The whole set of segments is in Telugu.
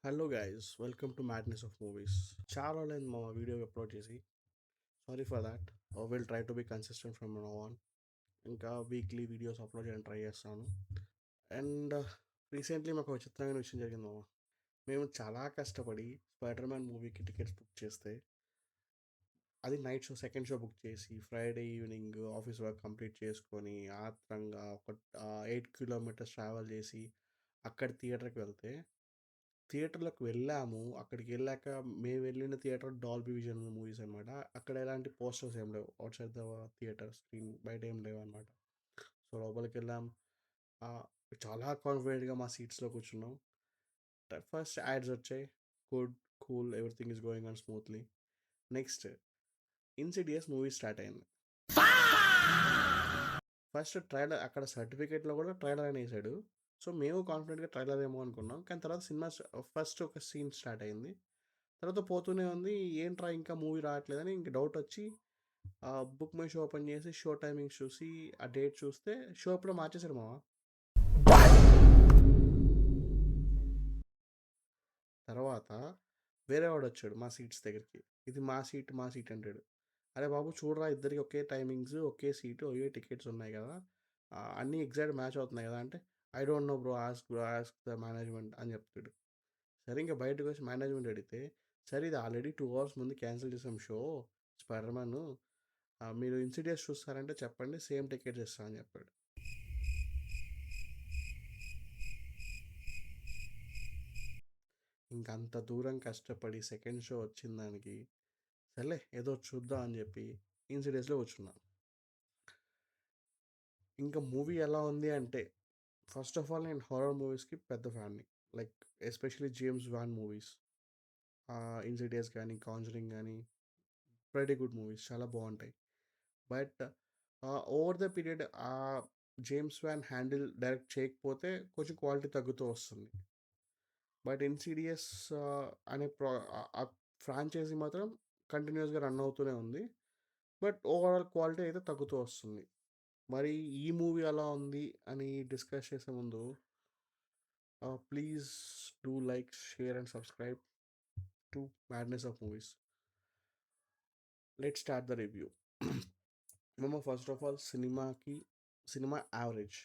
Hello guys, welcome to madness of movies. చాలా రోజులైంది మా వీడియో అప్లోడ్ చేసి. Sorry for that. Will try to be consistent from now on. ఇంకా వీక్లీ వీడియోస్ అప్లోడ్ చేయడానికి ట్రై చేస్తాను. అండ్ రీసెంట్లీ మాకు ఒక చిత్రమైన విషయం జరిగింది మామ. మేము చాలా కష్టపడి స్పైడర్ మ్యాన్ మూవీకి టికెట్స్ బుక్ చేస్తే అది night show, second show book చేసి Friday evening office work complete చేసుకొని ఆత్రంగా ఒక 8 కిలోమీటర్స్ ట్రావెల్ చేసి అక్కడ థియేటర్కి వెళ్తే థియేటర్‌లోకి వెళ్ళాము. అక్కడికి వెళ్ళాక మేము వెళ్ళిన థియేటర్ డాల్బీ విజన్ మూవీస్ అనమాట. అక్కడ ఎలాంటి పోస్టర్స్ ఏం లేవు. ఔట్‌సైడ్ ద థియేటర్ స్క్రీన్ బయట ఏం లేవనమాట. సో, లోపలికెళ్ళాం. ఆహ్, చాలా కాన్ఫిడెంట్‌గా మా సీట్స్‌లో కూర్చున్నాం. ఫస్ట్ యాడ్స్ వచ్చాయి. Good, cool, everything is going on smoothly. Next 'Insidious' movie start అయింది. ఫస్ట్ ట్రైలర్ అక్కడ సర్టిఫికేట్‌లో కూడా ట్రైలర్ అని ఏసాడు. సో, మేము కాన్ఫిడెంట్‌గా ట్రైలర్ ఏమో అనుకున్నాం. కానీ తర్వాత సినిమా ఫస్ట్ ఒక సీన్ స్టార్ట్ అయింది. తర్వాత పోతూనే ఉంది. ఏంట్రా ఇంకా మూవీ రావట్లేదని ఇంక డౌట్ వచ్చి బుక్ మై షో ఓపెన్ చేసి షో టైమింగ్స్ చూసి ఆ డేట్ చూస్తే షో ఎప్పుడో మార్చేశారు మామ. తర్వాత వేరే వాడు వచ్చాడు మా సీట్స్ దగ్గరికి. ఇది మా సీట్ అంటాడు. అరే బాబు చూడరా, ఇద్దరికి ఒకే టైమింగ్స్, ఒకే సీటు, ఒకే టికెట్స్ ఉన్నాయి కదా, అన్నీ ఎగ్జాక్ట్ మ్యాచ్ అవుతున్నాయి కదా అంటే, I don't no bro, ask the management అని చెప్తాడు. సరే ఇంకా బయటకు వచ్చి మేనేజ్మెంట్ అడిగితే, సరే ఇది ఆల్రెడీ 2 అవర్స్ ముందు క్యాన్సిల్ చేసాం షో, స్పైడర్ మ్యాన్, మీరు ఇన్సిడియస్ చూస్తారంటే చెప్పండి, సేమ్ టికెట్స్ ఇస్తామని చెప్పాడు. ఇంకంత దూరం కష్టపడి సెకండ్ షో వచ్చిన దానికి సర్లే ఏదో చూద్దాం అని చెప్పి ఇన్సిడియస్లో కూర్చున్నాం. ఇంకా మూవీ ఎలా ఉంది అంటే, ఫస్ట్ ఆఫ్ ఆల్ నేను హారర్ మూవీస్కి పెద్ద ఫ్యాన్ని. Like especially James Wan movies, Insidious కానీ కాంజరింగ్ కానీ వెరీ గుడ్ మూవీస్, చాలా బాగుంటాయి. బట్ ఓవర్ ద పీరియడ్ ఆ జేమ్స్ వ్యాన్ హ్యాండిల్ డైరెక్ట్ చేయకపోతే కొంచెం క్వాలిటీ తగ్గుతూ వస్తుంది. బట్ ఇన్సిడియస్ అనే ఆ ఫ్రాంచైజీ మాత్రం కంటిన్యూస్గా రన్ అవుతూనే ఉంది. బట్ ఓవరాల్ క్వాలిటీ అయితే తగ్గుతూ వస్తుంది. మరి ఈ మూవీ ఎలా ఉంది అని డిస్కస్ చేసే ముందు please do like, share and subscribe to madness of movies. Let start the review. మేము first of all cinema average.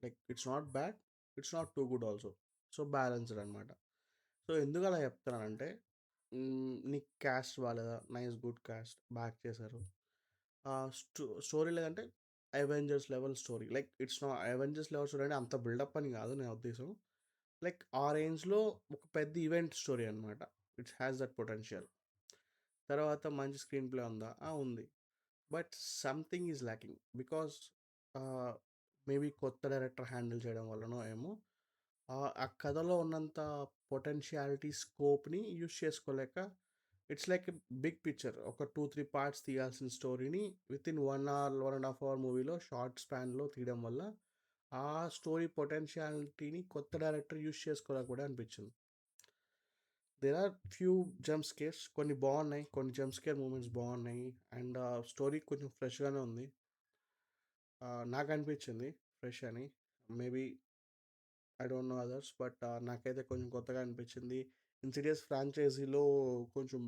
Like it's not bad, it's not too good also. So balanced అనమాట. సో ఎందుకు అలా చెప్తున్నానంటే, నీకు క్యాస్ట్ బాగాలేదా, నైస్ గుడ్ క్యాస్ట్ బ్యాక్ చేశారు. స్టోరీ లేదంటే Avengers level story. Like it's not Avengers level story అంటే అంత బిల్డప్ అని కాదు నా ఉద్దేశం. లైక్ ఆ రేంజ్లో ఒక పెద్ద ఈవెంట్ స్టోరీ అనమాట. It's has that potential. తర్వాత మంచి స్క్రీన్ ప్లే ఉందా, ఉంది. But something is lacking because maybe కొత్త డైరెక్టర్ హ్యాండిల్ చేయడం వల్లనో ఏమో ఆ కథలో ఉన్నంత పొటెన్షియాలిటీ స్కోప్ని యూస్ చేసుకోలేక, ఇట్స్ లైక్ బిగ్ పిక్చర్ ఒక 2-3 పార్ట్స్ తీయాల్సిన స్టోరీని విత్ ఇన్ 1 అవర్, 1.5 అవర్ మూవీలో షార్ట్ స్పాన్లో తీయడం వల్ల ఆ స్టోరీ పొటెన్షియాలిటీని కొత్త డైరెక్టర్ యూస్ చేసుకోలేక కూడా అనిపించింది. There are few jump scares, కొన్ని బాగున్నాయి, కొన్ని జంప్ స్కేర్ మూమెంట్స్ బాగున్నాయి. అండ్ స్టోరీ కొంచెం ఫ్రెష్గానే ఉంది. నాకు అనిపించింది ఫ్రెష్ అని. Maybe I don't know others, but నాకైతే కొంచెం కొత్తగా అనిపించింది. ఇన్సిడియస్ ఫ్రాంచైజీలో కొంచెం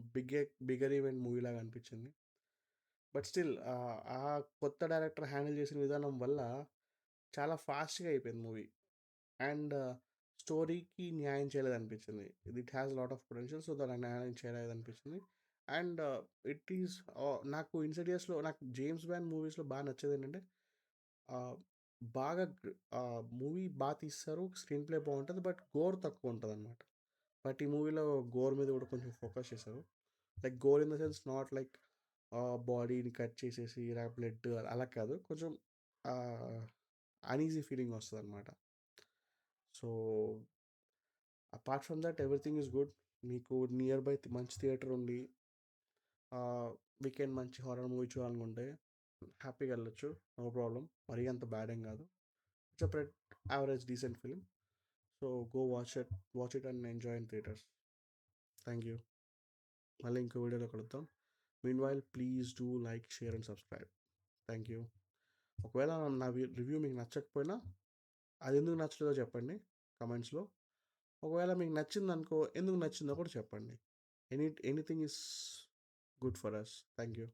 బిగ్గర్ ఈవెంట్ మూవీ లాగా అనిపించింది. బట్ స్టిల్ ఆ కొత్త డైరెక్టర్ హ్యాండిల్ చేసిన విధానం వల్ల చాలా ఫాస్ట్గా అయిపోయింది మూవీ. అండ్ స్టోరీకి న్యాయం చేయలేదు అనిపించింది. It has lot of potential, so దాన్ని న్యాయం చేయలేదు అనిపించింది. అండ్ ఇట్ ఈస్ నాకు ఇన్సిడియస్లో, నాకు జేమ్స్ బ్యాన్ మూవీస్లో బాగా నచ్చేది ఏంటంటే, బాగా మూవీ బాగా తీస్తారు, స్క్రీన్ ప్లే బాగుంటుంది, బట్ గోర్ తక్కువ ఉంటుంది అనమాట. బట్ ఈ మూవీలో గోర్ మీద కూడా కొంచెం ఫోకస్ చేశారు. Like gore in the sense not like బాడీని కట్ చేసేసి బ్లడ్ అలా కాదు, కొంచెం అన్ఈజీ ఫీలింగ్ వస్తుంది అనమాట. So apart from that everything is good. మీకు నియర్ బై మంచి థియేటర్ ఉండి వీకెండ్ మంచి హారర్ మూవీ చూడాలనుకుంటే హ్యాపీగా వెళ్ళొచ్చు, నో ప్రాబ్లం. మరీ అంత బ్యాడ్ ఏం కాదు. It's a average decent film. So go watch it and enjoy in theatres. Thank you. మళ్ళీ ఇంకో వీడియోలో కలుద్దాం. Mean while please do like, share and subscribe. Thank you. ఒకవేళ నా రివ్యూ మీకు నచ్చకపోయినా అది ఎందుకు నచ్చలేదో చెప్పండి కమెంట్స్లో. ఒకవేళ మీకు నచ్చిందనుకో, ఎందుకు నచ్చిందో కూడా చెప్పండి. Anything is good for us. Thank you.